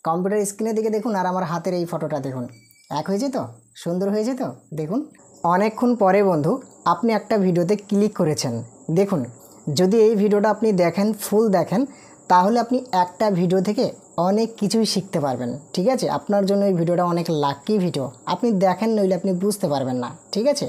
Computer স্ক্রিনের দিকে দেখুন আর আমার হাতের এই ফটোটা দেখুন, এক হয়েছে তো? সুন্দর হয়েছে তো? দেখুন অনেকক্ষণ পরে বন্ধু আপনি একটা ভিডিওতে ক্লিক করেছেন। দেখুন যদি এই ভিডিওটা আপনি দেখেন, ফুল দেখেন, তাহলে আপনি একটা ভিডিও থেকে অনেক কিছুই শিখতে পারবেন। ঠিক আছে, আপনার জন্য এই ভিডিওটা অনেক লাকি ভিডিও। আপনি দেখেন নইলে আপনি বুঝতে পারবেন না। ঠিক আছে,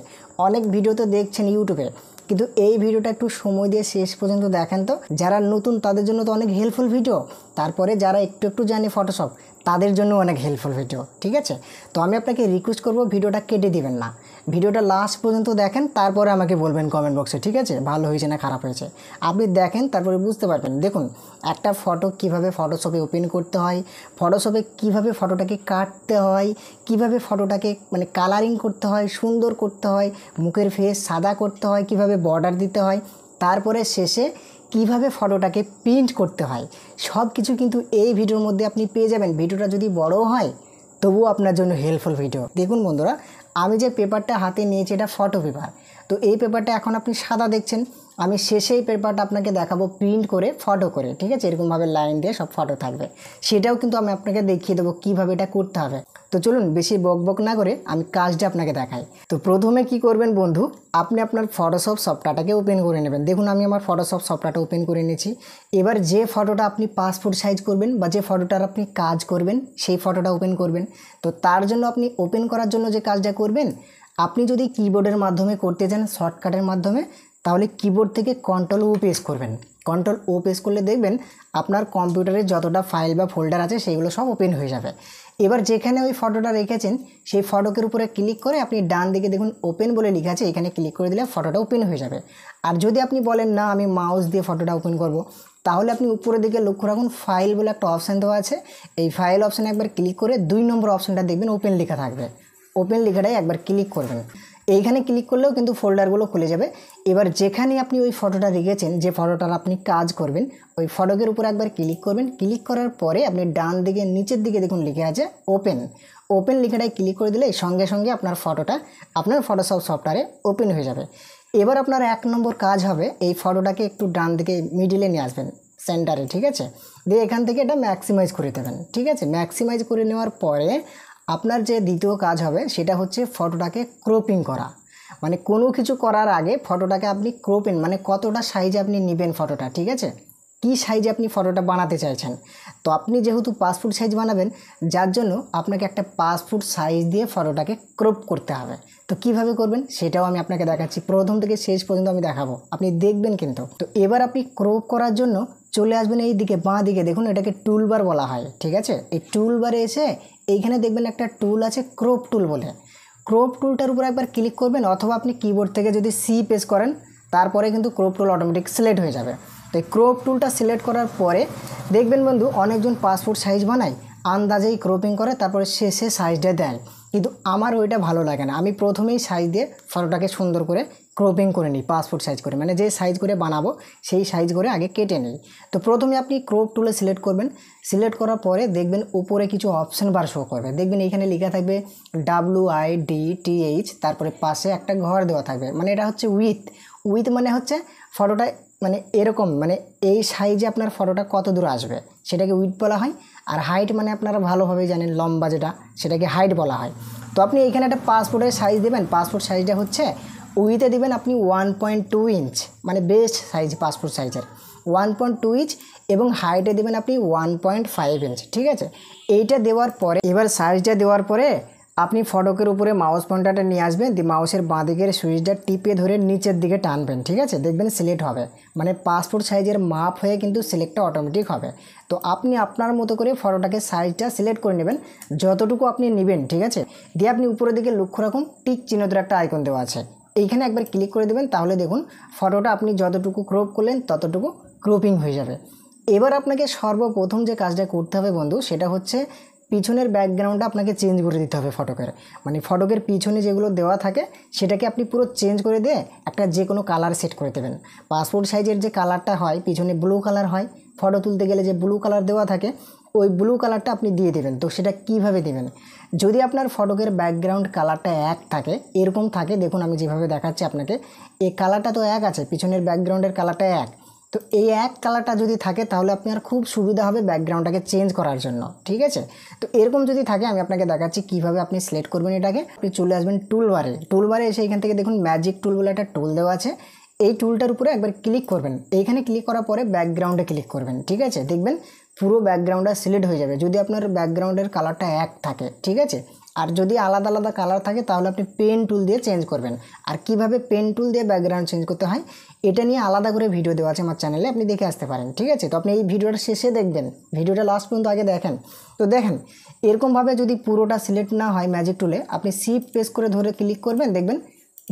অনেক ভিডিও তো দেখছেন ইউটিউবে, কিন্তু এই ভিডিওটা একটু সময় দিয়ে শেষ পর্যন্ত দেখেন তো। যারা নতুন তাদের জন্য তো অনেক হেল্পফুল ভিডিও, তারপরে যারা একটু একটু জানে ফটোশপ তাদের জন্য অনেক হেল্পফুল ভিডিও। ঠিক আছে, তো আমি আপনাকে রিকোয়েস্ট করব ভিডিওটা কেটে দিবেন না, ভিডিওটা লাস্ট পর্যন্ত দেখেন, তারপরে আমাকে বলবেন কমেন্ট বক্সে। ঠিক আছে, ভালো হয়েছে না খারাপ হয়েছে আপনি দেখেন, তারপরে বুঝতে পারবেন। দেখুন একটা ফটো কিভাবে ফটোশপে ওপেন করতে হয়, ফটোশপে কিভাবে ফটোটাকে কাটতে হয়, কিভাবে ফটোটাকে মানে কালারিং করতে হয়, সুন্দর করতে হয়, মুখের ফেস সাদা করতে হয়, কিভাবে বর্ডার দিতে হয়, তারপরে শেষে কিভাবে ফটোটাকে প্রিন্ট করতে হয়, সব কিছু কিন্তু এই ভিডিওর মধ্যে আপনি পেয়ে যাবেন। ভিডিওটা যদি বড় হয় তবুও আপনার জন্য হেল্পফুল ভিডিও। দেখুন বন্ধুরা, আমি যে পেপারটা হাতে নিয়েছি এটা ফটো পেপার। তো এই পেপারটা এখন আপনি সাদা দেখছেন, আমি শেষে এই পেপারটা আপনাকে দেখাবো প্রিন্ট করে ফটো করে। ঠিক আছে, এরকমভাবে লাইন দিয়ে সব ফটো থাকবে, সেটাও কিন্তু আমি আপনাকে দেখিয়ে দেবো কীভাবে এটা করতে হবে। তো চলুন বেশি বক বক না করে আমি কাজটা আপনাকে দেখাই। তো প্রথমে কি করবেন বন্ধু, আপনি আপনার ফটোশপ সফটওয়্যারটাকে ওপেন করে নেবেন। দেখুন আমি আমার ফটোশপ সফটওয়্যারটা ওপেন করে নিয়েছি। এবার যে ফটোটা আপনি পাসপোর্ট সাইজ করবেন বা যে ফটোটার আপনি কাজ করবেন সেই ফটোটা ওপেন করবেন। তো তার জন্য আপনি ওপেন করার জন্য যে কাজটা করবেন, আপনি যদি কিবোর্ডের মাধ্যমে করতে চান শর্টকাটের মাধ্যমে, তাহলে কিবোর্ড থেকে কন্ট্রোল ও প্রেস করবেন। কন্ট্রোল ও প্রেস করলে দেখবেন আপনার কম্পিউটারে যতটা ফাইল বা ফোল্ডার আছে সেগুলো সব ওপেন হয়ে যাবে। এবার যেখানে ওই ফটোটা রেখেছেন সেই ফটোকের উপরে ক্লিক করে আপনি ডান দিকে দেখুন ওপেন বলে লেখা আছে, এখানে ক্লিক করে দিলে ফটোটা ওপেন হয়ে যাবে। আর যদি আপনি বলেন না আমি মাউস দিয়ে ফটোটা ওপেন করব, তাহলে আপনি উপরের দিকে লক্ষ্য রাখুন ফাইল বলে একটা অপশান দেওয়া আছে, এই ফাইল অপশানে একবার ক্লিক করে 2 নম্বর অপশানটা দেখবেন ওপেন লেখা থাকবে, ওপেন লেখাটাই একবার ক্লিক করবেন। এইখানে ক্লিক করলেও কিন্তু ফোল্ডারগুলো খুলে যাবে। এবার যেখানে আপনি ওই ফটোটা রেখেছেন, যে ফটোটার আপনি কাজ করবেন, ওই ফটোকের উপর একবার ক্লিক করবেন। ক্লিক করার পরে আপনি ডান দিকে নিচের দিকে দেখুন লিখে আছে ওপেন, ওপেন লেখাটায় ক্লিক করে দিলে সঙ্গে সঙ্গে আপনার ফটোটা আপনার ফটোশপ সফটওয়্যারে ওপেন হয়ে যাবে। এবার আপনার 1 নম্বর কাজ হবে এই ফটোটাকে একটু ডান দিকে মিডিলে নিয়ে আসবেন, সেন্টারে। ঠিক আছে, দিয়ে এখান থেকে এটা ম্যাক্সিমাইজ করে দেবেন। ঠিক আছে, ম্যাক্সিমাইজ করে নেওয়ার পরে আপনার যে দ্বিতীয় কাজ হবে সেটা হচ্ছে ফটোটাকে ক্রপিং করা। মানে কোনো কিছু করার আগে ফটোটাকে আপনি ক্রপিং মানে কতটা সাইজে আপনি নেবেন ফটোটা। ঠিক আছে, কী সাইজে আপনি ফটোটা বানাতে চাইছেন। তো আপনি যেহেতু পাসপোর্ট সাইজ বানাবেন, যার জন্য আপনাকে একটা পাসপোর্ট সাইজ দিয়ে ফটোটাকে ক্রপ করতে হবে। তো কিভাবে করবেন সেটাও আমি আপনাকে দেখাচ্ছি, প্রথম থেকে শেষ পর্যন্ত আমি দেখাবো, আপনি দেখবেন কিন্তু। তো এবার আপনি ক্রপ করার জন্য চলে আসবেন এই দিকে বাঁ দিকে, দেখুন এটাকে টুলবার বলা হয়। ঠিক আছে, এই টুলবারে এসে এইখানে দেখবেন একটা টুল আছে ক্রপ টুল বলে, ক্রপ টুলটার উপর একবার ক্লিক করবেন, অথবা আপনি কিবোর্ড থেকে যদি সি প্রেস করেন তারপরে কিন্তু ক্রপ টুল অটোমেটিক সিলেক্ট হয়ে যাবে। তো এই ক্রপ টুলটা সিলেক্ট করার পরে দেখবেন বন্ধু অনেকজন পাসপোর্ট সাইজ বানায় আন্দাজেই ক্রপিং করে তারপরে শেষে সাইজটা দেয়, কিন্তু আমার ওইটা ভালো লাগে না। আমি প্রথমেই সাইজ দিয়ে ফটোটাকে সুন্দর করে ক্রপিং করে নিই, পাসপোর্ট সাইজ করে, মানে যে সাইজ করে বানাবো সেই সাইজ করে আগে কেটে নিই। তো প্রথমে আপনি ক্রপ টুলে সিলেক্ট করবেন, সিলেক্ট করার পরে দেখবেন উপরে কিছু অপশান বার শো করবে, দেখবেন এইখানে লেখা থাকবে WIDTH, তারপরে পাশে একটা ঘর দেওয়া থাকবে, মানে এটা হচ্ছে উইথ। উইথ মানে হচ্ছে ফটোটা মানে এরকম, মানে এই সাইজে আপনার ফটোটা কত দূর আসবে সেটাকে উইথ বলা হয়। আর হাইট মানে আপনারা ভালোভাবে জানেন লম্বা যেটা, সেটাকে হাইট বলা হয়। তো আপনি এখানে একটা পাসপোর্টের সাইজ দেবেন, পাসপোর্ট সাইজটা হচ্ছে উইথে দেবেন আপনি 1.2 ইঞ্চ, মানে বেস্ট সাইজ পাসপোর্ট সাইজের 1.2 ইঞ্চ, এবং হাইটে দেবেন আপনি 1.5 ইঞ্চ। ঠিক আছে, এইটা দেওয়ার পরে এবার সাইজটা দেওয়ার পরে আপনি ফটোকের উপরে মাউস পয়েন্টারটা নিয়ে আসবেন, দিয়ে মাউসের বাঁ দিকের সুইচটা টিপে ধরে নিচের দিকে টানবেন। ঠিক আছে, দেখবেন সিলেক্ট হবে, মানে পাসপোর্ট সাইজের মাপ হয়ে কিন্তু সিলেক্টটা অটোমেটিক হবে। তো আপনি আপনার মতো করে ফটোটাকে সাইজটা সিলেক্ট করে নেবেন যতটুকু আপনি নেবেন। ঠিক আছে, দিয়ে আপনি উপরের দিকে লক্ষ্য রাখুন টিক চিহ্ন ধরে একটা আইকন দেওয়া আছে, এইখানে একবার ক্লিক করে দেবেন, তাহলে দেখুন ফটোটা আপনি যতটুকু ক্রপ করলেন ততটুকু ক্রপিং হয়ে যাবে। এবার আপনাকে সর্বপ্রথম যে কাজটা করতে হবে বন্ধু সেটা হচ্ছে পিছনের ব্যাকগ্রাউন্ডটা আপনাকে চেঞ্জ করে দিতে হবে ফটোকের, মানে ফটোকের পিছনে যেগুলো দেওয়া থাকে সেটাকে আপনি পুরো চেঞ্জ করে দিয়ে একটা যে কোনো কালার সেট করে দেবেন। পাসপোর্ট সাইজের যে কালারটা হয় পিছনে ব্লু কালার হয়, ফটো তুলতে গেলে যে ব্লু কালার দেওয়া থাকে ওই ব্লু কালারটা আপনি দিয়ে দেবেন। তো সেটা কিভাবে দেবেন, যদি আপনার ফটোকের ব্যাকগ্রাউন্ড কালারটা এক থাকে, এরকম থাকে, দেখুন আমি যেভাবে দেখাচ্ছি আপনাকে, এই কালারটা তো এক আছে, পিছনের ব্যাকগ্রাউন্ডের কালারটা এক, তো এই এক কালারটা যদি থাকে তাহলে আপনার খুব সুবিধা হবে ব্যাকগ্রাউন্ডটাকে চেঞ্জ করার জন্য, ঠিক আছে। তো এরকম যদি থাকে আমি আপনাকে দেখাচ্ছি কীভাবে আপনি সিলেক্ট করবেন এটাকে। আপনি চলে আসবেন টুলবারে এসে এখান থেকে দেখুন ম্যাজিক টুল বলে একটা টুল দেওয়া আছে। এই টুলটার উপরে একবার ক্লিক করবেন, এইখানে ক্লিক করার পরে ব্যাকগ্রাউন্ডে ক্লিক করবেন, ঠিক আছে। দেখবেন পুরো ব্যাকগ্রাউন্ডটা সিলেক্ট হয়ে যাবে যদি আপনার ব্যাকগ্রাউন্ডের কালারটা এক থাকে, ঠিক আছে। আর যদি আলাদা আলাদা কালার থাকে তাহলে আপনি পেন টুল দিয়ে চেঞ্জ করবেন। আর কিভাবে পেন টুল দিয়ে ব্যাকগ্রাউন্ড চেঞ্জ করতে হয় এটা নিয়ে আলাদা করে ভিডিও দেওয়া আছে আমার চ্যানেলে, আপনি দেখে আসতে পারেন, ঠিক আছে। তো আপনি এই ভিডিওটা শেষে দেখবেন, ভিডিওটা লাস্ট পর্যন্ত আগে দেখেন। তো দেখেন এরকমভাবে যদি পুরোটা সিলেক্ট না হয় ম্যাজিক টুলে, আপনি শিফট প্রেস করে ধরে ক্লিক করবেন, দেখবেন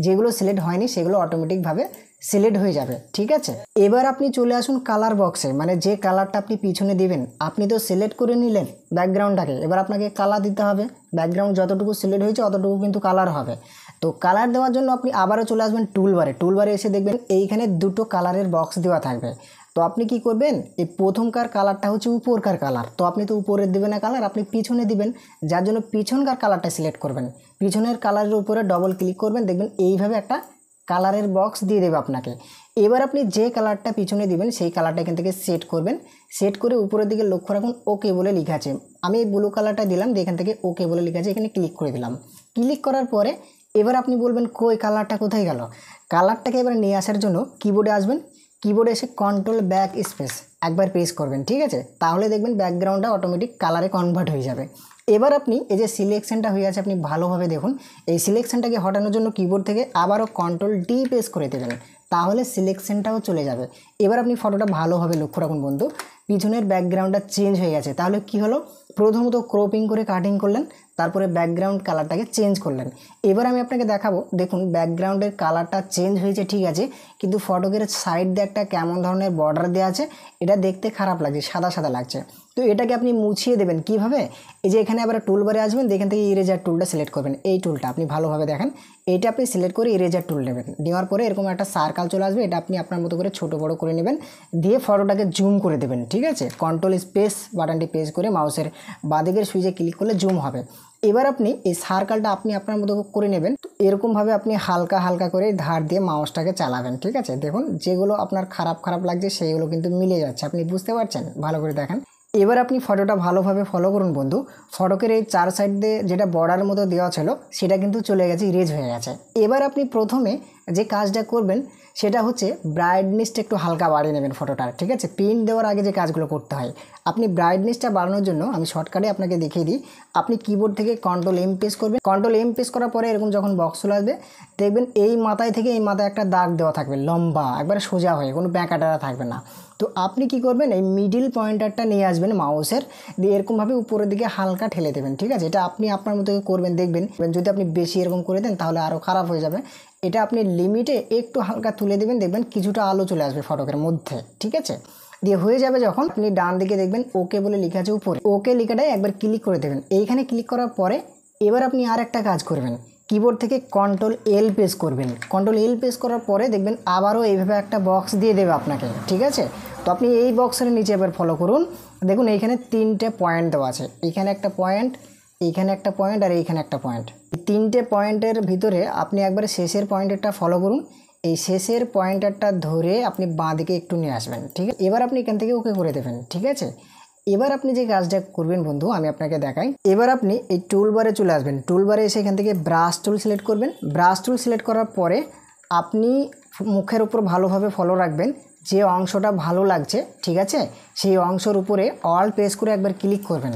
যেগুলো সিলেক্ট হয়নি সেগুলো অটোমেটিকভাবে সিলেক্ট হয়ে যাবে, ঠিক আছে। এবার আপনি চলে আসুন কালার বক্সে, মানে যে কালারটা আপনি পিছনে দিবেন। আপনি তো সিলেক্ট করে নিলেন ব্যাকগ্রাউন্ডটাকে, এবার আপনাকে কালার দিতে হবে। ব্যাকগ্রাউন্ড যতটুকু সিলেক্ট হয়েছে অতটুকু কিন্তু কালার হবে। তো কালার দেওয়ার জন্য আপনি আবারও চলে আসবেন টুলবারে এসে দেখবেন এইখানে দুটো কালারের বক্স দেওয়া থাকবে। তো আপনি কি করবেন, এই প্রথমকার কালারটা হচ্ছে উপরকার কালার, তো আপনি তো উপরের দেবেন না কালার, আপনি পিছনে দিবেন, যার জন্য পিছনকার কালারটা সিলেক্ট করবেন। পিছনের কালারের উপরে ডবল ক্লিক করবেন, দেখবেন এইভাবে একটা কালারের বক্স দিয়ে দেবে আপনাকে। এবার আপনি যে কালারটা পিছনে দিবেন সেই কালারটা এখান থেকে সেট করবেন। সেট করে উপরের দিকে লক্ষ্য রাখুন ওকে বলে লেখা আছে। আমি এই ব্লু কালারটা দিলাম, দিয়ে এখান থেকে ওকে বলে লেখা আছে, এখানে ক্লিক করে দিলাম। ক্লিক করার পরে এবার আপনি বলবেন কই কালারটা কোথায় গেল। কালারটাকে এবার নিয়ে আসার জন্য কিবোর্ডে আসবেন, কিবোর্ডে এসে কন্ট্রোল ব্যাক স্পেস একবার প্রেস করবেন, ঠিক আছে। তাহলে দেখবেন ব্যাকগ্রাউন্ডটা অটোমেটিক কালারে কনভার্ট হয়ে যাবে। এবার আপনি এই যে সিলেকশনটা হয়ে আছে আপনি ভালোভাবে দেখুন, এই সিলেকশনটাকে হটানোর জন্য কিবোর্ড থেকে আবারও কন্ট্রোল ডি প্রেস করে দেবেন, তাহলে সিলেকশনটাও চলে যাবে। এবার আপনি ফটোটা ভালোভাবে লক্ষ্য রাখুন বন্ধু, পিছনের ব্যাকগ্রাউন্ডটা চেঞ্জ হয়ে গেছে। তাহলে কি হলো, প্রথমত ক্রপিং করে কাটিং করলেন, তারপরে ব্যাকগ্রাউন্ড কালারটাকে চেঞ্জ করলেন। এবার আমি আপনাকে দেখাবো, দেখুন ব্যাকগ্রাউন্ডের কালারটা চেঞ্জ হয়েছে ঠিক আছে, কিন্তু ফটোকের সাইড দিয়ে একটা কেমন ধরনের বর্ডার দেওয়া আছে, এটা দেখতে খারাপ লাগছে, সাদা সাদা লাগছে। তো এটাকে আপনি মুছিয়ে দেবেন কিভাবে, এই যে এখানে আবার টুলবারে আসবেন, এখান থেকে ইরেজার টুলটা সিলেক্ট করবেন। এই টুলটা আপনি ভালোভাবে দেখেন, এইটা আপনি সিলেক্ট করে ইরেজার টুল নেবেন। নেওয়ার পরে এরকম একটা সার্কেল চলে আসবে, এটা আপনি আপনার মতো করে ছোট বড় করে নেবেন, দিয়ে ফটোটাকে জুম করে দেবেন, ঠিক আছে। কন্ট্রোল স্পেস বাটনটি প্রেস করে মাউসের বাঁদিকের সুইচে ক্লিক করলে জুম হবে। এবার আপনি এই সার্কেলটা আপনি আপনার মতো করে নেবেন। এরকমভাবে আপনি হালকা হালকা করে ধার দিয়ে মাউসটাকে চালাবেন, ঠিক আছে। দেখুন যেগুলো আপনার খারাপ লাগছে সেইগুলো কিন্তু মিলে যাচ্ছে, আপনি বুঝতে পারছেন, ভালো করে দেখেন। এবার আপনি ফটোটা ভালোভাবে ফলো করুন বন্ধু, ফটোকের এই চার সাইড দিয়ে যেটা বর্ডার মতো দেওয়া ছিল সেটা কিন্তু চলে গেছে, ইরেজ হয়ে গেছে। এবার আপনি প্রথমে যে কাজটা করবেন সেটা হচ্ছে ব্রাইটনেসটা একটু হালকা বাড়িয়ে নেবেন ফটোটার, ঠিক আছে। প্রিন্ট দেওয়ার আগে যে কাজগুলো করতে হয়, আপনি ব্রাইটনেসটা বাড়ানোর জন্য আমি শর্টকাটে আপনাকে দেখিয়ে দিই। আপনি কিবোর্ড থেকে কন্ট্রোল এম প্রেস করবেন, কন্ট্রোল এম প্রেস করার পরে এরকম যখন বক্স চলে আসবে, দেখবেন এই মাথায় থেকে এই মাথায় একটা দাগ দেওয়া থাকবে লম্বা, একবারে সোজা হয়ে, কোনো ব্যাঁকাটারা থাকবে না। তো আপনি কি করবেন, এই মিডিল পয়েন্টারটা নিয়ে আসবেন মাউসের, দিয়ে এরকমভাবে উপরের দিকে হালকা ঠেলে দেবেন, ঠিক আছে। এটা আপনি আপনার মতো করবেন, দেখবেন যদি আপনি বেশি এরকম করে দেন তাহলে আরও খারাপ হয়ে যাবে। এটা আপনি লিমিটে একটু হালকা তুলে দেবেন, দেখবেন কিছুটা আলো চলে আসবে ফটোকের মধ্যে, ঠিক আছে। দিয়ে হয়ে যাবে যখন, আপনি ডান দিকে দেখবেন ওকে বলে লেখা আছে উপরে, ওকে লেখাটাই একবার ক্লিক করে দেবেন। এইখানে ক্লিক করার পরে এবার আপনি আর একটা কাজ করবেন, কিবোর্ড থেকে কন্ট্রোল এল প্রেস করবেন। কন্ট্রোল এল প্রেস করার পরে দেখবেন আবারও এইভাবে একটা বক্স দিয়ে দেবে আপনাকে, ঠিক আছে। তো আপনি এই বক্সের নিচে এবার ফলো করুন, দেখুন এইখানে তিনটে পয়েন্ট দেওয়া আছে, এইখানে একটা পয়েন্ট, এইখানে একটা পয়েন্ট, আর এইখানে একটা পয়েন্ট। এই তিনটে পয়েন্টের ভিতরে আপনি একবারে শেষের পয়েন্টারটা ফলো করুন, এই শেষের পয়েন্টারটা ধরে আপনি বাঁ দিকে একটু নিয়ে আসবেন, ঠিক আছে। এবার আপনি এখান থেকে ওকে করে দেবেন, ঠিক আছে। এবার আপনি যে কাজটা করবেন বন্ধু আমি আপনাকে দেখাই। এবার আপনি এই টুলবারে চলে আসবেন, টুলবারে এসে এখান থেকে ব্রাশ টুল সিলেক্ট করবেন। ব্রাশ টুল সিলেক্ট করার পরে আপনি মুখের উপর ভালোভাবে ফলো রাখবেন, যে অংশটা ভালো লাগছে, ঠিক আছে, সেই অংশের উপরে অল প্রেস করে একবার ক্লিক করবেন।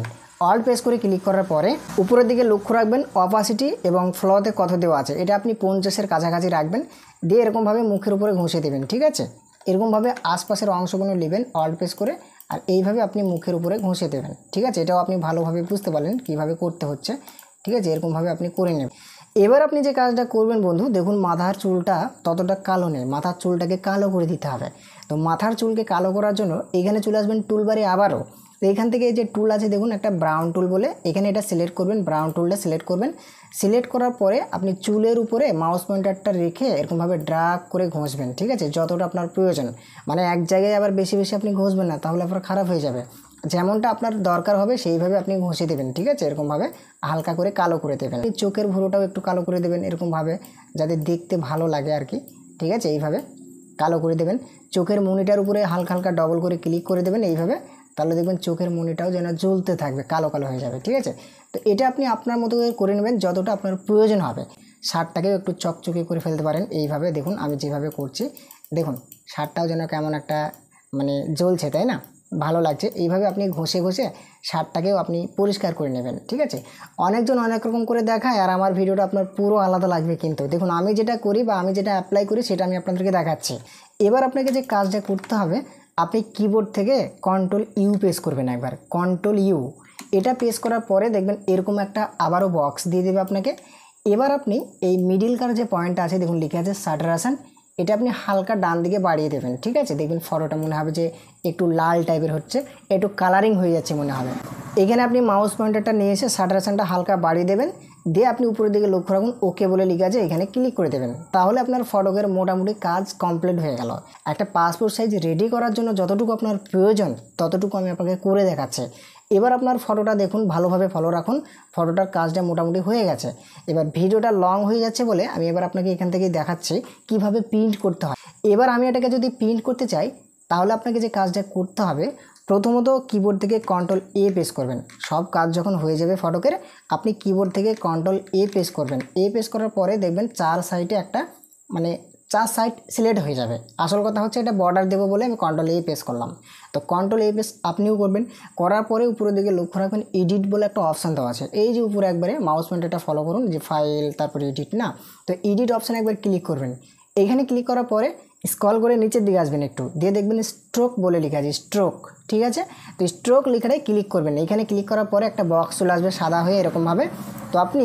অল প্রেস করে ক্লিক করার পরে উপরের দিকে লক্ষ্য রাখবেন অপাসিটি এবং ফ্লোতে কত দেওয়া আছে, এটা আপনি 50-এর কাছাকাছি রাখবেন, দিয়ে এরকমভাবে মুখের উপরে ঘষে দেবেন, ঠিক আছে। এরকমভাবে আশপাশের অংশগুলো নেবেন অল প্রেস করে, আর এইভাবে আপনি মুখের উপরে ঘষে দেবেন, ঠিক আছে। এটাও আপনি ভালোভাবে বুঝতে পারলেন কীভাবে করতে হচ্ছে, ঠিক আছে। এরকমভাবে আপনি করে নেবেন। এবার আপনি যে কাজটা করবেন বন্ধু, দেখুন মাথার চুলটা ততটা কালো নেই, মাথার চুলটাকে কালো করে দিতে হবে। তো মাথার চুলকে কালো করার জন্য এখানে চলে আসবেন টুলবারে আবারও, তো এখান থেকে যে টুল আছে দেখুন একটা ব্রাউন টুল বলে, এখানে এটা সিলেক্ট করবেন, ব্রাউন টুলটা সিলেক্ট করবেন। সিলেক্ট করার পরে আপনি চুলের উপরে মাউস পয়েন্টারটা রেখে এরকমভাবে ড্রাগ করে ঘষবেন, ঠিক আছে, যতটা আপনার প্রয়োজন। মানে এক জায়গায় আবার বেশি বেশি আপনি ঘষবেন না, তাহলে আপনার খারাপ হয়ে যাবে। যেমনটা আপনার দরকার হবে সেইভাবে আপনি ঘষে দেবেন, ঠিক আছে। এরকমভাবে হালকা করে কালো করে দেবেন। চোখের ভুরুটাও একটু কালো করে দেবেন এরকমভাবে, যাতে দেখতে ভালো লাগে আর কি, ঠিক আছে। এইভাবে কালো করে দেবেন। চোখের মনিটার উপরে হালকা হালকা ডবল করে ক্লিক করে দেবেন এইভাবে, তাহলে দেখবেন চোখের মনিটাও যেন জ্বলতে থাকবে, কালো কালো হয়ে যাবে। ঠিক আছে, তো এটা আপনি আপনার মতো করে নেবেন যতটা আপনার প্রয়োজন হবে। শার্টটাকেও একটু চকচকে করে ফেলতে পারেন এইভাবে। দেখুন আমি যেভাবে করছি, দেখুন শার্টটাও যেন কেমন একটা মানে জ্বলছে, তাই না, ভালো লাগছে। এইভাবে আপনি ঘষে ঘষে শার্টটাকেও আপনি পরিষ্কার করে নেবেন। ঠিক আছে, অনেকজন অনেক রকম করে দেখায়, আর আমার ভিডিওটা আপনার পুরো আলাদা লাগবে। কিন্তু দেখুন আমি যেটা করি বা আমি যেটা অ্যাপ্লাই করি সেটা আমি আপনাদেরকে দেখাচ্ছি। এবার আপনাকে যে কাজটা করতে হবে, আপনি কিবোর্ড থেকে কন্ট্রোল ইউ প্রেস করবেন একবার, কন্ট্রোল ইউ। এটা প্রেস করার পরে দেখবেন এরকম একটা আবারও বক্স দিয়ে দেবে আপনাকে। এবার আপনি এই মিডিলকার যে পয়েন্টটা আছে দেখুন লিখে আছে স্যাটারেশন, এটা আপনি হালকা ডান দিকে বাড়িয়ে দেবেন। ঠিক আছে, দেখবেন ফটোটা মনে হবে যে একটু লাল টাইপের হচ্ছে, একটু কালারিং হয়ে যাচ্ছে মনে হবে। এখানে আপনি মাউস পয়েন্টারটা নিয়ে এসে স্যাটারেশনটা হালকা বাড়িয়ে দেবেন, দিয়ে আপনি উপরের দিকে লক্ষ্য রাখুন, ওকে বলে লিখে আছে, এখানে ক্লিক করে দেবেন। তাহলে আপনার ফটোকের মোটামুটি কাজ কমপ্লিট হয়ে গেল। একটা পাসপোর্ট সাইজ রেডি করার জন্য যতটুকু আপনার প্রয়োজন ততটুকু আমি আপনাকে করে দেখাচ্ছি। এবার আপনার ফটোটা দেখুন, ভালোভাবে ফলো রাখুন, ফটোটার কাজটা মোটামুটি হয়ে গেছে। এবার ভিডিওটা লং হয়ে যাচ্ছে বলে আমি এবার আপনাকে এখান থেকে দেখাচ্ছি কিভাবে প্রিন্ট করতে হয়। এবার আমি এটাকে যদি প্রিন্ট করতে চাই তাহলে আপনাকে যে কাজটা করতে হবে, প্রথমত কিবোর্ড থেকে কন্ট্রোল এ প্রেস করবেন। সব কাজ যখন হয়ে যাবে ফটোকের, আপনি কিবোর্ড থেকে কন্ট্রোল এ প্রেস করবেন। এ প্রেস করার পরে দেখবেন চার সাইডে একটা মানে 4 সাইড সিলেক্ট হয়ে যাবে। আসল কথা হচ্ছে এটা বর্ডার দেবো বলে আমি কন্ট্রোল এ প্রেস করলাম। তো কন্ট্রোল এ প্রেস আপনিও করবেন। করার পরে উপরের দিকে লক্ষ্য রাখবেন এডিট বলে একটা অপশান দেওয়া আছে, এই যে উপরে একবারে মাউস পয়েন্টারটা ফলো করুন, যে ফাইল তারপরে এডিট না, তো এডিট অপশানে একবার ক্লিক করবেন। এখানে ক্লিক করার পরে স্ক্রল করে নিচের দিকে আসবেন একটু, দিয়ে দেখবেন স্ট্রোক বলে লেখা আছে, স্ট্রোক। ঠিক আছে, তো স্ট্রোক লেখাটাই ক্লিক করবেন। এখানে ক্লিক করার পরে একটা বক্স চলে আসবে সাদা হয়ে এরকমভাবে। তো আপনি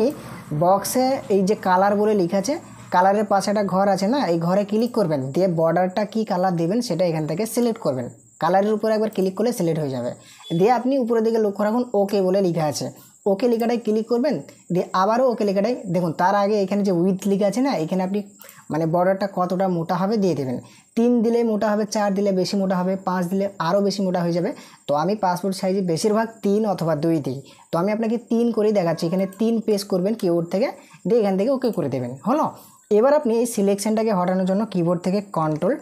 বক্সে এই যে কালার বলে লেখা আছে, কালারের পাশে একটা ঘর আছে না, এই ঘরে ক্লিক করবেন, দিয়ে বর্ডারটা কি কালার দেবেন সেটা এখান থেকে সিলেক্ট করবেন। কালারের উপরে একবার ক্লিক করলে সিলেক্ট হয়ে যাবে। দিয়ে আপনি উপরের দিকে লক্ষ্য রাখুন ওকে বলে লেখা আছে, ওকে লেখাটাই ক্লিক করবেন। দিয়ে আবারও ওকে লেখাটাই দেখুন, তার আগে এখানে যে উইথ লেখা আছে না, এখানে আপনি মানে বর্ডারটা কতটা মোটা হবে দিয়ে দেবেন। 3 দিলে মোটা হবে, 4 দিলে বেশি মোটা হবে, 5 দিলে আরও বেশি মোটা হয়ে যাবে। তো আমি পাসপোর্ট সাইজে বেশিরভাগ 3 অথবা 2 দিই, তো আমি আপনাকে 3 করেই দেখাচ্ছি। এখানে 3 প্রেস করবেন কিবোর্ড থেকে, দিয়ে এখান থেকে ওকে করে দেবেন। হলো, এবার আপনি এই সিলেকশনটাকে হটানোর জন্য কিবোর্ড থেকে কন্ট্রোল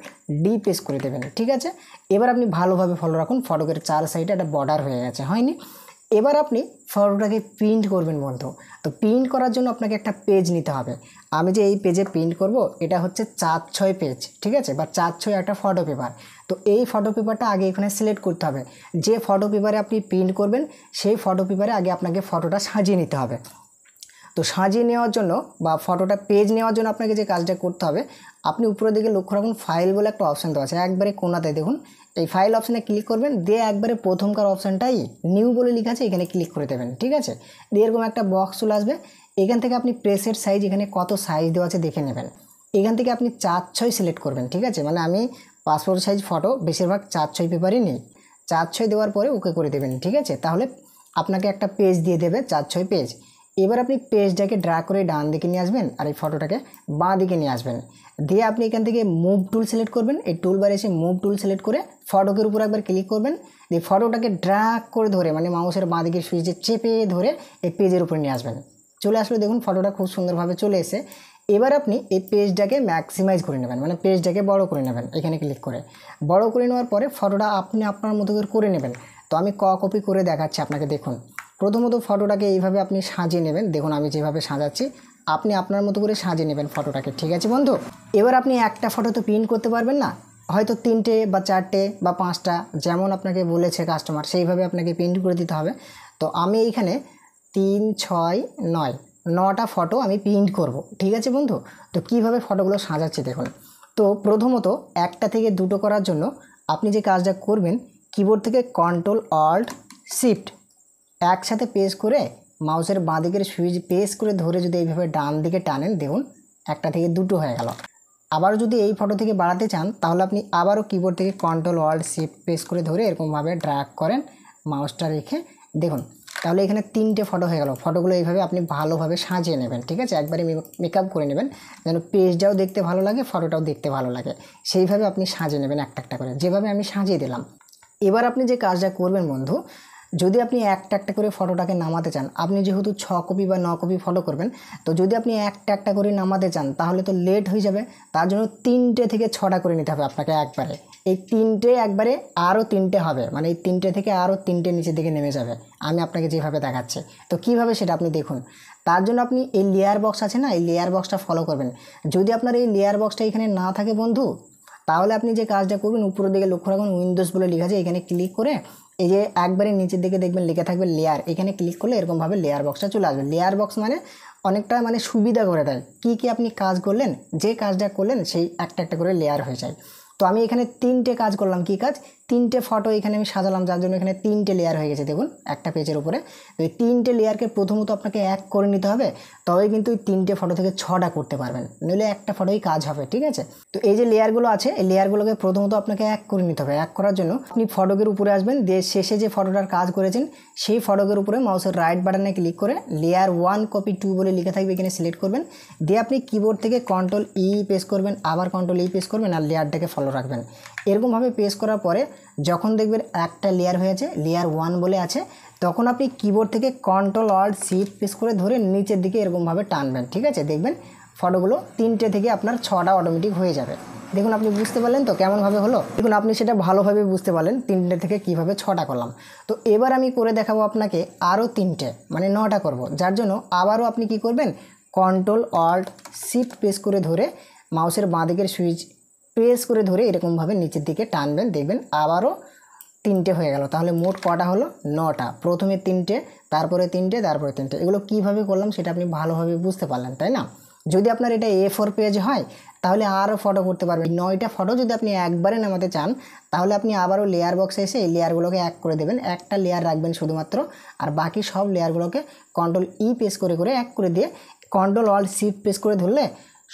ডি প্রেস করে দেবেন। ঠিক আছে, এবার আপনি ভালোভাবে ফলো রাখুন, ফটোকের 4 সাইডে একটা বর্ডার হয়ে গেছে, হয়নি? এবার আপনি ফটোটাকে প্রিন্ট করবেন বন্ধু। তো প্রিন্ট করার জন্য আপনাকে একটা পেজ নিতে হবে। আমি যে এই পেজে প্রিন্ট করব এটা হচ্ছে 4x6 পেজ, ঠিক আছে, বা 4x6 একটা ফটো পেপার। তো এই ফটো পেপারটা আগে এখানে সিলেক্ট করতে হবে। যে ফটো পেপারে আপনি প্রিন্ট করবেন সেই ফটো পেপারে আগে আপনাকে ফটোটা সাজিয়ে নিতে হবে। তো সাজিয়ে নেওয়ার জন্য বা ফটোটা পেজ নেওয়ার জন্য আপনাকে যে কাজটা করতে হবে, আপনি উপরের দিকে লক্ষ্য রাখুন ফাইল বলে একটা অপশান দেওয়া আছে একবারে কোনাতে, দেখুন এই ফাইল অপশানে ক্লিক করবেন, দিয়ে একবারে প্রথমকার অপশানটাই নিউ বলে লেখা আছে এখানে ক্লিক করে দেবেন। ঠিক আছে, দিয়ে এরকম একটা বক্স চলে আসবে। এখান থেকে আপনি প্রেসের সাইজ এখানে কত সাইজ দেওয়া আছে দেখে নেবেন। এখান থেকে আপনি 4x6 সিলেক্ট করবেন। ঠিক আছে, মানে আমি পাসপোর্ট সাইজ ফটো বেশিরভাগ 4x6 পেপারই নিই। 4x6 দেওয়ার পরে ওকে করে দেবেন। ঠিক আছে, তাহলে আপনাকে একটা পেজ দিয়ে দেবে 4x6 পেজ। এবার আপনি পেজটাকে ড্র্যাগ করে ডান দিকে নিয়ে আসবেন আর এই ফটোটাকে বাঁ দিকে নিয়ে আসবেন। দিয়ে আপনি এখান থেকে মুভ টুল সিলেক্ট করবেন। এই টুলবারে এসে মুভ টুল সিলেক্ট করে ফটোকের উপর একবার ক্লিক করবেন। দিয়ে ফটোটাকে ড্র্যাগ করে ধরে মানে মাউসের বাঁ দিকের সুইচে চেপে ধরে এই পেজের উপরে নিয়ে আসবেন। চলে আসলে দেখুন ফটোটা খুব সুন্দরভাবে চলে এসে। এবার আপনি এই পেজটাকে ম্যাক্সিমাইজ করে নেবেন, মানে পেজটাকে বড় করে নেবেন। এখানে ক্লিক করে বড় করে নেওয়ার পরে ফটোটা আপনি আপনার মতো করে নেবেন। তো আমি কপি করে দেখাচ্ছি আপনাকে। দেখুন প্রথমত ফটোটাকে এইভাবে আপনি সাজিয়ে নেবেন। দেখুন আমি যেভাবে সাজাচ্ছি আপনি আপনার মতো করে সাজিয়ে নেবেন ফটোটাকে। ঠিক আছে বন্ধু, এবার আপনি একটা ফটো তো প্রিন্ট করতে পারবেন না, হয়তো 3টে বা 4টে বা 5টা যেমন আপনাকে বলেছে কাস্টমার সেইভাবে আপনাকে প্রিন্ট করে দিতে হবে। তো আমি এইখানে 3, 6, 9টা ফটো আমি প্রিন্ট করব। ঠিক আছে বন্ধু, তো কিভাবে ফটোগুলো সাজাচ্ছি দেখুন। তো প্রথমত একটা থেকে দুটো করার জন্য আপনি যে কাজটা করবেন, কিবোর্ড থেকে কন্ট্রোল অল্ট শিফট একসাথে প্রেস করে মাউসের বাঁ দিকের সুইচ প্রেস করে ধরে যদি এইভাবে ডান দিকে টানেন, দেখুন একটা থেকে দুটো হয়ে গেল। আবার যদি এই ফটো থেকে বাড়াতে চান তাহলে আপনি আবারও কিবোর্ড থেকে কন্ট্রোল অল্ট শিফট প্রেস করে ধরে এরকমভাবে ড্র্যাগ করেন মাউসটা রেখে, দেখুন তাহলে এখানে 3টে ফটো হয়ে গেল। ফটোগুলো এইভাবে আপনি ভালোভাবে সাজিয়ে নেবেন। ঠিক আছে, একবারে মেকআপ করে নেবেন যেন পেজটাও দেখতে ভালো লাগে, ফটোটাও দেখতে ভালো লাগে। সেইভাবে আপনি সাজিয়ে নেবেন একটা একটা করে, যেভাবে আমি সাজিয়ে দিলাম। এবার আপনি যে কাজটা করবেন বন্ধু, যদি আপনি একটা একটা করে ফটোটাকে নামাতে চান, আপনি যেহেতু 6 কপি বা 9 কপি ফটো করবেন, তো যদি আপনি একটা একটা করে নামাতে চান তাহলে তো লেট হয়ে যাবে। তার জন্য 3টে থেকে 6টা করে নিতে হবে আপনাকে একবারে। এই 3টে একবারে আরও 3টে হবে, মানে এই 3টে থেকে আরও 3টে নিচের দিকে নেমে যাবে, আমি আপনাকে যেভাবে দেখাচ্ছি। তো কীভাবে সেটা আপনি দেখুন। তার জন্য আপনি এই লেয়ার বক্স আছে না, এই লেয়ার বক্সটা ফলো করবেন। যদি আপনার এই লেয়ার বক্সটা এখানে না থাকে বন্ধু, তাহলে আপনি যে কাজটা করবেন, উপরের দিকে লক্ষ্য রাখুন উইন্ডোজ বলে লেখা আছে, এখানে ক্লিক করে এই যে একবারে নিচের দিকে দেখবেন লেখা থাকবে লেয়ার, এখানে ক্লিক করলে এরকমভাবে লেয়ার বক্সটা চলে আসবে। লেয়ার বক্স মানে অনেকটা মানে সুবিধা করে দেয়, কী আপনি কাজ করলেন, যে কাজটা করলেন সেই একটা একটা করে লেয়ার হয়ে যায়। তো আমি এখানে 3টে কাজ করলাম। কি কাজ? 3টে ফটো এখানে আমি সাজালাম, যার জন্য এখানে 3টে লেয়ার হয়ে গেছে দেখুন একটা পেজের উপরে। তো এই 3টে লেয়ারকে প্রথমত আপনাকে এক করে নিতে হবে, তবেই কিন্তু এই 3টে ফটো থেকে 6টা করতে পারবেন, নইলে একটা ফটোই কাজ হবে, ঠিক আছে। তো এই যে লেয়ারগুলো আছে, এই লেয়ারগুলোকে প্রথমত আপনাকে এক করে নিতে হবে। এক করার জন্য আপনি ফটোকের উপরে আসবেন, দিয়ে শেষে যে ফটোটার কাজ করেছেন সেই ফটোকের উপরে মাউসের রাইট বাটনে ক্লিক করে লেয়ার 1 কপি 2 বলে লেখা থাকবে, এখানে সিলেক্ট করবেন। দিয়ে আপনি কিবোর্ড থেকে কন্ট্রোল ই প্রেস করবেন, আবার কন্ট্রোল ই প্রেস করবেন, আর লেয়ারটাকে ফলো রাখবেন। এরকমভাবে প্রেস করার পরে যখন দেখবেন একটা লেয়ার হয়েছে, লেয়ার 1 বলে আছে, তখন আপনি কিবোর্ড থেকে কন্ট্রোল অল্ট শিফট প্রেস করে ধরে নিচের দিকে এরকমভাবে টানবেন, ঠিক আছে। দেখবেন ফটোগুলো 3টে থেকে আপনার 6টা অটোমেটিক হয়ে যাবে। দেখুন আপনি বুঝতে পারলেন তো কেমনভাবে হলো। দেখুন আপনি সেটা ভালোভাবে বুঝতে পারলেন 3টে থেকে কীভাবে 6টা করলাম। তো এবার আমি করে দেখাবো আপনাকে আরও 3টে, মানে 9টা করব। যার জন্য আবারও আপনি কি করবেন, কন্ট্রোল অল্ট শিফট প্রেস করে ধরে মাউসের বাঁ দিকের সুইচ প্রেস করে ধরে এরকমভাবে নিচের দিকে টানবেন, দেখবেন আবারও 3টে হয়ে গেল। তাহলে মোট কটা হলো? 9টা। প্রথমে 3টে, তারপরে 3টে, তারপরে 3টে। এগুলো কীভাবে করলাম সেটা আপনি ভালোভাবে বুঝতে পারলেন, তাই না? যদি আপনার এটা A4 পেজ হয় তাহলে আরও ফটো করতে পারবেন। 9টা ফটো যদি আপনি একবারে নামাতে চান তাহলে আপনি আবারও লেয়ার বক্সে এসে এই লেয়ারগুলোকে এক করে দেবেন, একটা লেয়ার রাখবেন শুধুমাত্র, আর বাকি সব লেয়ারগুলোকে কন্ট্রোল ই প্রেস করে করে এক করে দিয়ে কন্ট্রোল অল্ট শিফট প্রেস করে ধরলে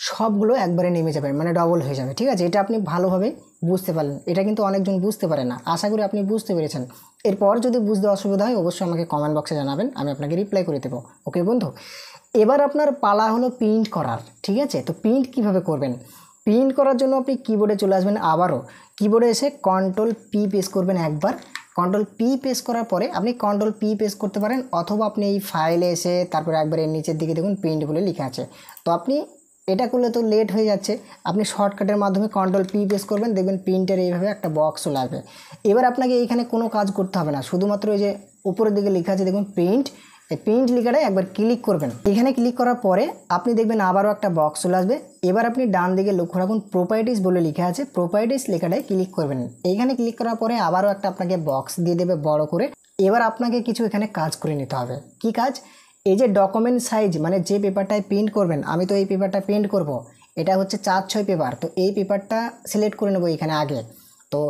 সবগুলো একবারে নেমে যাবে, মানে ডবল হয়ে যাবে, ঠিক আছে। এটা আপনি ভালোভাবে বুঝতে পারলেন। এটা কিন্তু অনেকজন বুঝতে পারে না, আশা করি আপনি বুঝতে পেরেছেন। এরপর যদি বুঝতে অসুবিধা হয় অবশ্যই আমাকে কমেন্ট বক্সে জানাবেন, আমি আপনাকে রিপ্লাই করে দেবো। ওকে বন্ধু, এবার আপনার পালা হলো প্রিন্ট করার, ঠিক আছে। তো প্রিন্ট কিভাবে করবেন? প্রিন্ট করার জন্য আপনি কিবোর্ডে চলে আসবেন, আবারও কিবোর্ডে এসে কন্ট্রোল পি প্রেস করবেন একবার। কন্ট্রোল পি প্রেস করার পরে আপনি কন্ট্রোল পি প্রেস করতে পারেন, অথবা আপনি এই ফাইলে এসে তারপরে একবারে নিচের দিকে দেখুন প্রিন্ট বলে লেখা আছে। তো আপনি এটা করলে তো লেট হয়ে যাচ্ছে, আপনি শর্টকাটের মাধ্যমে কন্ট্রোল পি প্রেস করবেন, দেখবেন প্রিন্টের এইভাবে একটা বক্স চলে আসবে। এবার আপনাকে এইখানে কোনো কাজ করতে হবে না, শুধুমাত্র এই যে উপরের দিকে লেখা আছে দেখুন প্রিন্ট, এই প্রিন্ট লেখাটায় একবার ক্লিক করবেন। এখানে ক্লিক করার পরে আপনি দেখবেন আবারও একটা বক্স চলে আসবে। এবার আপনি ডান দিকে লক্ষ্য রাখুন প্রপার্টিস বলে লেখা আছে, প্রপার্টিস লেখাটায় ক্লিক করবেন। এইখানে ক্লিক করার পরে আবারও একটা আপনাকে বক্স দিয়ে দেবে বড় করে। এবার আপনাকে কিছু এখানে কাজ করে নিতে হবে। কি কাজ? এই যে ডকুমেন্ট সাইজ, মানে যে পেপারটায় প্রিন্ট করবেন, আমি তো এই পেপারটা প্রিন্ট করব, এটা হচ্ছে 4/6 পেপার। তো এই পেপারটা সিলেক্ট করে নেবো এখানে আগে। তো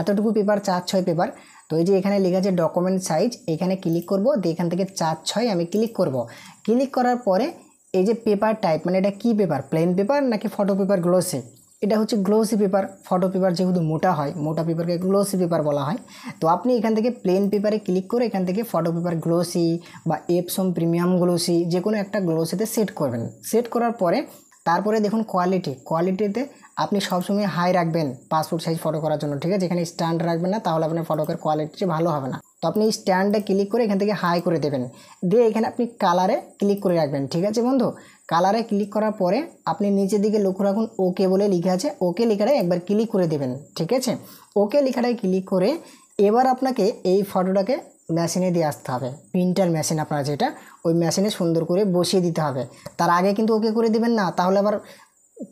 এতটুকু পেপার 4/6 পেপার। তো এই যে এখানে লেখা আছে ডকুমেন্ট সাইজ, এখানে ক্লিক করব, দিয়ে এখান থেকে 4/6 আমি ক্লিক করব। ক্লিক করার পরে এই যে পেপার টাইপ, মানে এটা কি পেপার, প্লেন পেপার নাকি ফটো পেপার গ্লোসি? এটা হচ্ছে গ্লোসি পেপার। ফটো পেপার যেহেতু মোটা হয়, মোটা পেপারকে গ্লোসি পেপার বলা হয়। তো আপনি এখান থেকে প্লেন পেপারে ক্লিক করে এখান থেকে ফটো পেপার গ্লোসি বা এপসম প্রিমিয়াম গ্লোসি যে কোনো একটা গ্লোসিতে সেট করবেন। সেট করার পরে তারপরে দেখুন কোয়ালিটিতে আপনি সবসময় হাই রাখবেন পাসপোর্ট সাইজ ফটো করার জন্য, ঠিক আছে। এখানে স্ট্যান্ড রাখবেন না, তাহলে আপনার ফটোকের কোয়ালিটি ভালো হবে না। তো আপনি স্ট্যান্ডে ক্লিক করে এখান থেকে হাই করে দেবেন, দিয়ে এখানে আপনি কালারে ক্লিক করে রাখবেন, ঠিক আছে বন্ধু। কালারে ক্লিক করার পরে আপনি নিচের দিকে লক্ষ্য রাখুন ওকে বলে লেখা আছে, ওকে লেখাটায় একবার ক্লিক করে দেবেন, ঠিক আছে। ওকে লেখাটায় ক্লিক করে এবার আপনাকে এই ফটোটাকে মেশিনে দিয়ে আসতে হবে। প্রিন্টার মেশিন আপনার যেটা, ওই মেশিনে সুন্দর করে বসিয়ে দিতে হবে। তার আগে কিন্তু ওকে করে দেবেন না, তাহলে আবার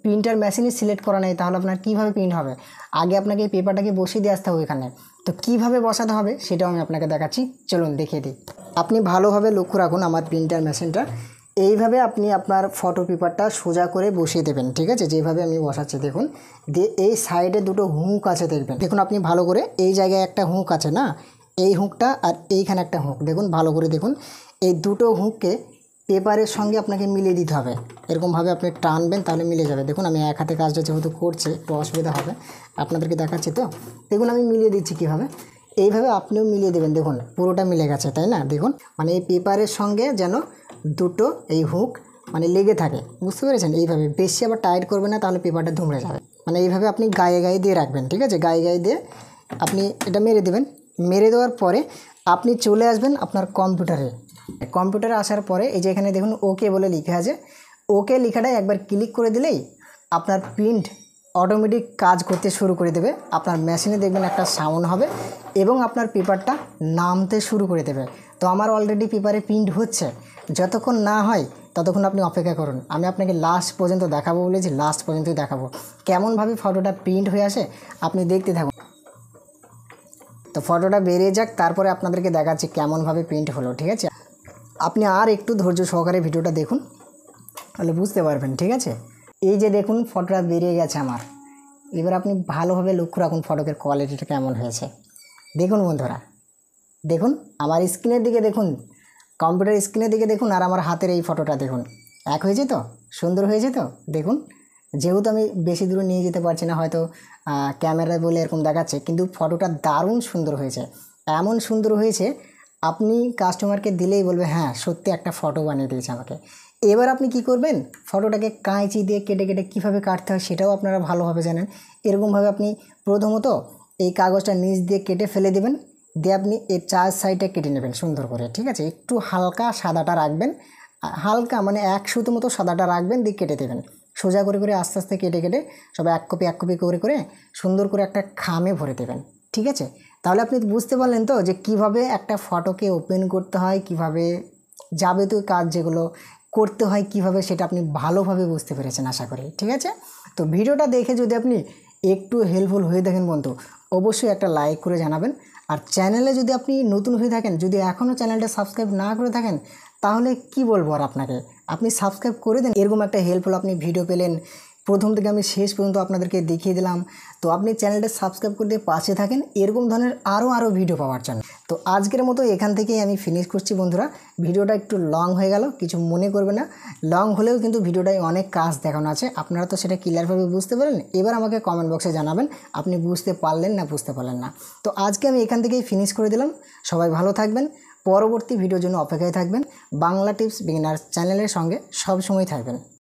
প্রিন্টার মেশিনই সিলেক্ট করা নেই, তাহলে আপনার কীভাবে প্রিন্ট হবে? আগে আপনাকে এই পেপারটাকে বসিয়ে দিয়ে আসতে হবে এখানে। তো কীভাবে বসাতে হবে সেটাও আমি আপনাকে দেখাচ্ছি, চলুন দেখিয়ে দিই। আপনি ভালোভাবে লক্ষ্য রাখুন আমার প্রিন্টার মেশিনটা। এইভাবে আপনি আপনার ফটো পেপারটা সোজা করে বসিয়ে দেবেন, ঠিক আছে, যেভাবে আমি বসাচ্ছি দেখুন। দিয়ে এই সাইডে দুটো হুক আছে দেখবেন, দেখুন আপনি ভালো করে, এই জায়গায় একটা হুক আছে না, এই হুকটা আর এইখানে একটা হুক, দেখুন ভালো করে দেখুন। এই দুটো হুককে পেপারের সঙ্গে আপনাকে মিলিয়ে দিতে হবে। এরকমভাবে আপনি টানবেন, তাহলে মিলে যাবে। দেখুন আমি এক হাতে কাজটা যেহেতু করছি একটু অসুবিধা হবে, আপনাদেরকে দেখাচ্ছি। তো দেখুন আমি মিলিয়ে দিচ্ছি কীভাবে, এইভাবে আপনিও মিলিয়ে দেবেন। দেখুন পুরোটা মিলে গেছে, তাই না? দেখুন মানে এই পেপারের সঙ্গে যেন দুটো এই হুক মানে লেগে থাকে, বুঝতে পেরেছেন? এইভাবে বেশি আবার টাইট করবে না, তাহলে পেপারটা ধুমড়ে যাবে। মানে এইভাবে আপনি গায়ে গায়ে দিয়ে রাখবেন, ঠিক আছে। গায়ে গায়ে দিয়ে আপনি এটা মেরে দেবেন। মেরে দেওয়ার পরে আপনি চলে আসবেন আপনার কম্পিউটারে আসার পরে এই যে এখানে দেখুন ওকে বলে লেখা আছে, ওকে লেখাটা একবার ক্লিক করে দিলেই আপনার প্রিন্ট অটোমেটিক কাজ করতে শুরু করে দেবে। আপনার মেশিনে দেখবেন একটা সাউন্ড হবে এবং আপনার পেপারটা নামতে শুরু করে দেবে। তো আমার অলরেডি পেপারে প্রিন্ট হচ্ছে, যতক্ষণ না হয় ততক্ষণ আপনি অপেক্ষা করুন। আমি আপনাকে লাস্ট পর্যন্ত দেখাবো বলেছি, লাস্ট পর্যন্তই দেখাবো কেমনভাবে ফটোটা প্রিন্ট হয়ে আসে, আপনি দেখতে থাকুন। তো ফটোটা বেরিয়ে যাক, তারপরে আপনাদেরকে দেখাচ্ছি কেমনভাবে প্রিন্ট হলো। ঠিক আছে, আপনি আর একটু ধৈর্য সহকারে ভিডিওটা দেখুন, তাহলে বুঝতে পারবেন। ঠিক আছে, এই যে দেখুন ফটোটা বেরিয়ে গেছে আমার। এবার আপনি ভালোভাবে লক্ষ্য রাখুন ফটোকের কোয়ালিটিটা কেমন হয়েছে। দেখুন বন্ধুরা, দেখুন আমার স্ক্রিনের দিকে দেখুন, কম্পিউটার স্ক্রিনের দিকে দেখুন, আর আমার হাতের এই ফটোটা দেখুন, এক হয়েছে তো, সুন্দর হয়েছে তো। দেখুন, যেহেতু আমি বেশি দূরে নিয়ে যেতে পারছি না, হয়তো ক্যামেরা বলে এরকম দেখাচ্ছে, কিন্তু ফটোটা দারুণ সুন্দর হয়েছে। এমন সুন্দর হয়েছে আপনি কাস্টমারকে দিলেই বলবে হ্যাঁ সত্যি একটা ফটো বানিয়ে দিয়েছে আমাকে। এবার আপনি কি করবেন, ফটোটাকে কাঁচি দিয়ে কেটে কেটে কীভাবে কাটতে হয় সেটাও আপনারা ভালোভাবে জানেন। এরকমভাবে আপনি প্রথমত এই কাগজটা নিচ দিয়ে কেটে ফেলে দেবেন, দিয়ে আপনি এর চার সাইডে কেটে নেবেন সুন্দর করে। ঠিক আছে, একটু হালকা সাদাটা রাখবেন, হালকা মানে 1 সুতো মতো সাদাটা রাখবেন, দিয়ে কেটে দেবেন সোজা করে করে আস্তে আস্তে কেটে কেটে সব এক কপি করে করে সুন্দর করে একটা খামে ভরে দেবেন। ঠিক আছে, তাহলে আপনি বুঝতে পারলেন তো যে কিভাবে একটা ফটোকে ওপেন করতে হয়, কিভাবে যাবতীয় কাজ যেগুলো করতে হয় কিভাবে, সেটা আপনি ভালোভাবে বুঝতে পেরেছেন আশা করি। ঠিক আছে, তো ভিডিওটা দেখে যদি আপনি একটু হেল্পফুল হয়ে থাকেন বন্ধু, অবশ্যই একটা লাইক করে জানাবেন। আর চ্যানেলে যদি আপনি নতুন হয়ে থাকেন, যদি এখনও চ্যানেলটা সাবস্ক্রাইব না করে থাকেন, তাহলে কি বলবো আর আপনাকে, আপনি সাবস্ক্রাইব করে দেন। এরকম একটা হেল্পফুল আপনি ভিডিও পেলেন, প্রথম থেকে আমি শেষ পর্যন্ত আপনাদেরকে দেখিয়ে দিলাম। তো আপনি চ্যানেলটা সাবস্ক্রাইব করে দিয়ে পাশে থাকেন এরকম ধরনের আরও ভিডিও পাওয়ার জন্য। তো আজকের মতো এখান থেকেই আমি ফিনিশ করছি বন্ধুরা। ভিডিওটা একটু লং হয়ে গেল, কিছু মনে করবে না। লং হলেও কিন্তু ভিডিওটায় অনেক কাজ দেখানো আছে, আপনারা তো সেটা ক্লিয়ারভাবে বুঝতে পারলেন। এবার আমাকে কমেন্ট বক্সে জানাবেন আপনি বুঝতে পারলেন না বুঝতে পারলেন না। তো আজকে আমি এখান থেকেই ফিনিশ করে দিলাম। সবাই ভালো থাকবেন, পরবর্তী ভিডিওর জন্য অপেক্ষায় থাকবেন। বাংলা টিপস বিগিনার্স চ্যানেলের সঙ্গে সব সময় থাকবেন।